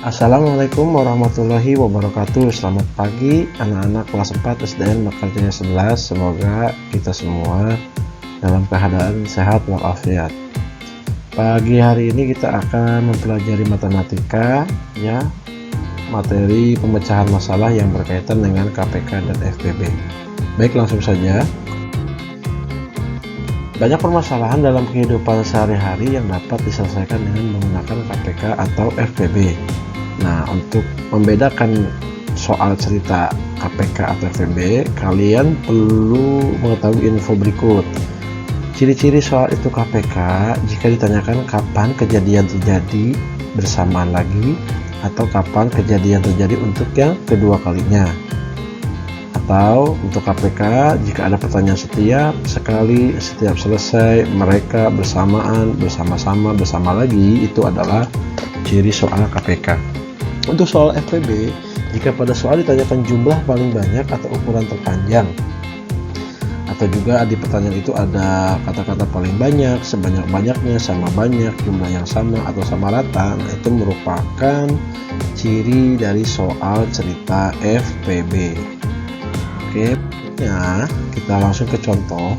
Assalamualaikum warahmatullahi wabarakatuh. Selamat pagi anak-anak kelas 4 SDN Mekarjaya 11. Semoga kita semua dalam keadaan sehat walafiat. Pagi hari ini kita akan mempelajari matematika, ya, materi pemecahan masalah yang berkaitan dengan KPK dan FPB. Baik, langsung saja. Banyak permasalahan dalam kehidupan sehari-hari yang dapat diselesaikan dengan menggunakan KPK atau FPB. Nah, untuk membedakan soal cerita KPK atau FPB, kalian perlu mengetahui info berikut. Ciri-ciri soal itu KPK jika ditanyakan kapan kejadian terjadi bersamaan lagi, atau kapan kejadian terjadi untuk yang kedua kalinya. Atau untuk KPK jika ada pertanyaan setiap selesai mereka bersamaan, bersama-sama, bersama lagi, itu adalah ciri soal KPK. Untuk soal FPB, jika pada soal ditanyakan jumlah paling banyak atau ukuran terpanjang, atau juga di pertanyaan itu ada kata-kata paling banyak, sebanyak-banyaknya, sama banyak, jumlah yang sama atau sama rata, nah itu merupakan ciri dari soal cerita FPB. Oke, ya, kita langsung ke contoh.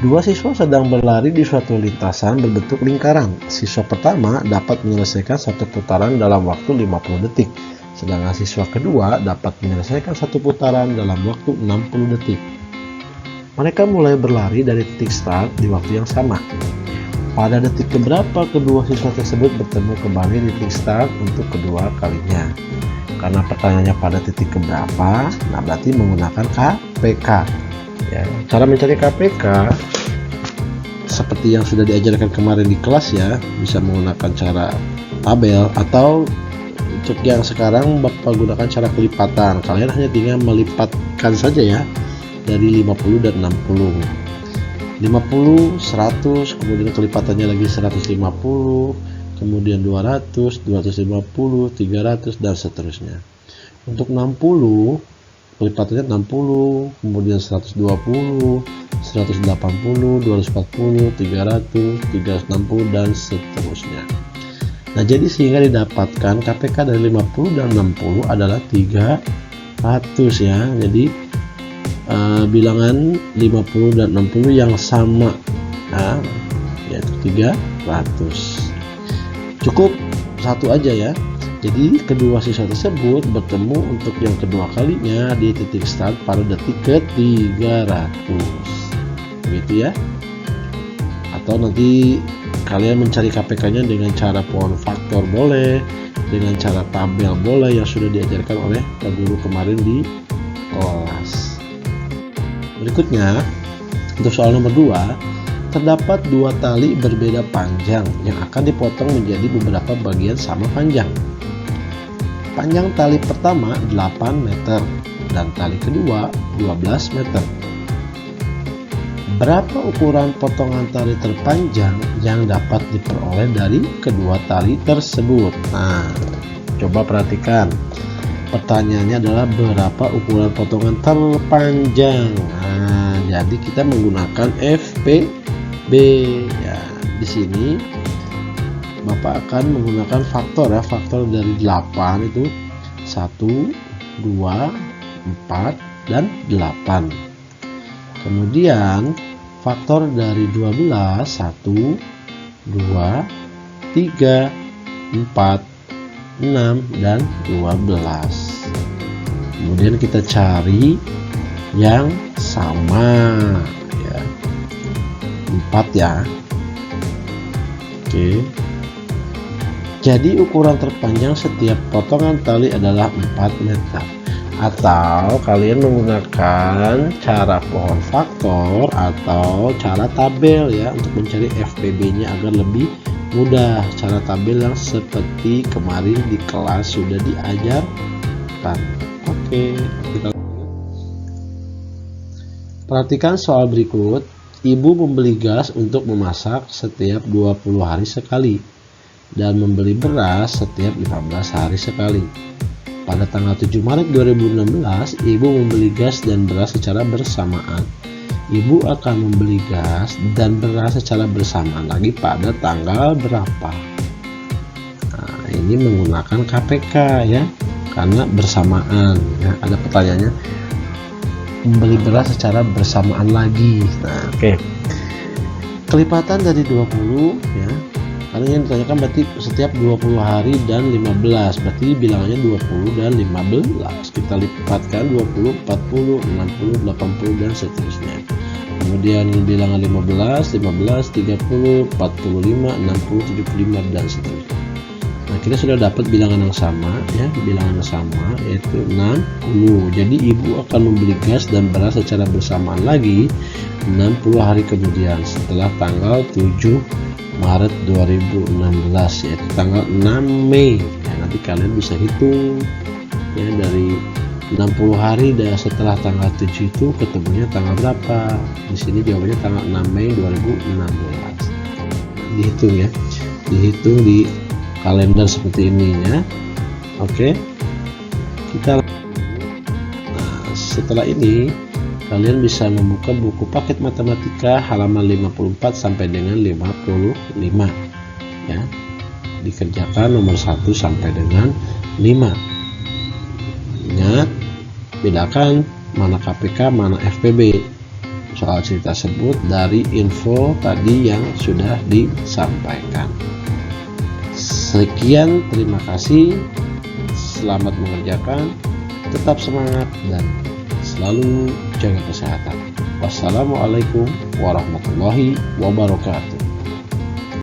Dua siswa sedang berlari di suatu lintasan berbentuk lingkaran. Siswa pertama dapat menyelesaikan satu putaran dalam waktu 50 detik, sedangkan siswa kedua dapat menyelesaikan satu putaran dalam waktu 60 detik. Mereka mulai berlari dari titik start di waktu yang sama. Pada detik keberapa kedua siswa tersebut bertemu kembali di titik start untuk kedua kalinya? Karena pertanyaannya pada titik keberapa, nah berarti menggunakan KPK. Ya, cara mencari KPK seperti yang sudah diajarkan kemarin di kelas, ya, bisa menggunakan cara tabel, atau untuk yang sekarang Bapak gunakan cara kelipatan. Kalian hanya tinggal melipatkan saja, ya, dari 50 dan 60. 50, 100, kemudian kelipatannya lagi 150, kemudian 200, 250, 300, dan seterusnya. Untuk 60, kelipatannya 60, kemudian 120, 180, 240, 300, 360, dan seterusnya. Nah, jadi sehingga didapatkan KPK dari 50 dan 60 adalah 300, ya. Jadi bilangan 50 dan 60 yang sama, nah, yaitu 300. Cukup satu aja, ya. Jadi kedua siswa tersebut bertemu untuk yang kedua kalinya di titik start pada detik ke-300. Begitu, ya. Atau nanti kalian mencari KPK-nya dengan cara pohon faktor boleh, dengan cara tabel boleh, yang sudah diajarkan oleh Pak Guru kemarin di kelas. Berikutnya, untuk soal nomor 2, terdapat dua tali berbeda panjang yang akan dipotong menjadi beberapa bagian sama panjang. Panjang tali pertama 8 meter dan tali kedua 12 meter. Berapa ukuran potongan tali terpanjang yang dapat diperoleh dari kedua tali tersebut? Nah, coba perhatikan. Pertanyaannya adalah berapa ukuran potongan terpanjang. Nah, jadi kita menggunakan FPB, ya. Di sini Bapak akan menggunakan faktor, ya. Faktor dari 8 itu 1, 2, 4, dan 8. Kemudian faktor dari 12, 1, 2, 3, 4, 6, dan 12. Kemudian kita cari yang sama, ya. 4, ya. Oke. Jadi ukuran terpanjang setiap potongan tali adalah 4 meter. Atau kalian menggunakan cara pohon faktor atau cara tabel, ya, untuk mencari FPB-nya agar lebih mudah. Cara tabel yang seperti kemarin di kelas sudah diajarkan. Oke, kita perhatikan soal berikut. Ibu membeli gas untuk memasak setiap 20 hari sekali dan membeli beras setiap 15 hari sekali. Pada tanggal 7 Maret 2016, ibu membeli gas dan beras secara bersamaan. Ibu akan membeli gas dan beras secara bersamaan lagi pada tanggal berapa? Nah, ini menggunakan KPK ya, karena bersamaan ya. Ada pertanyaannya, membeli beras secara bersamaan lagi. Nah, oke. Kelipatan dari 20 ya. Karena yang ditanyakan berarti setiap 20 hari dan 15. Berarti bilangannya 20 dan 15. Kita lipatkan 20, 40, 60, 80 dan seterusnya. Kemudian bilangan 15, 15, 30, 45, 60, 75 dan seterusnya. Nah, kita sudah dapat bilangan yang sama ya, bilangan yang sama yaitu 60. Jadi ibu akan membeli gas dan beras secara bersamaan lagi 60 hari kemudian setelah tanggal 7 Maret 2016 yaitu tanggal 6 Mei. Ya, nanti kalian bisa hitung ya, dari 60 hari setelah tanggal 7 itu ketemunya tanggal berapa. Di sini jawabannya tanggal 6 Mei 2016. Dihitung ya, dihitung di kalender seperti ini ya. Oke, kita setelah ini kalian bisa membuka buku paket matematika halaman 54 sampai dengan 55 ya. Dikerjakan nomor 1 sampai dengan 5. Ingat, bedakan mana KPK mana FPB. Soal cerita tersebut dari info tadi yang sudah disampaikan. Sekian, terima kasih, selamat mengerjakan, tetap semangat dan selalu jaga kesehatan. Wassalamualaikum warahmatullahi wabarakatuh.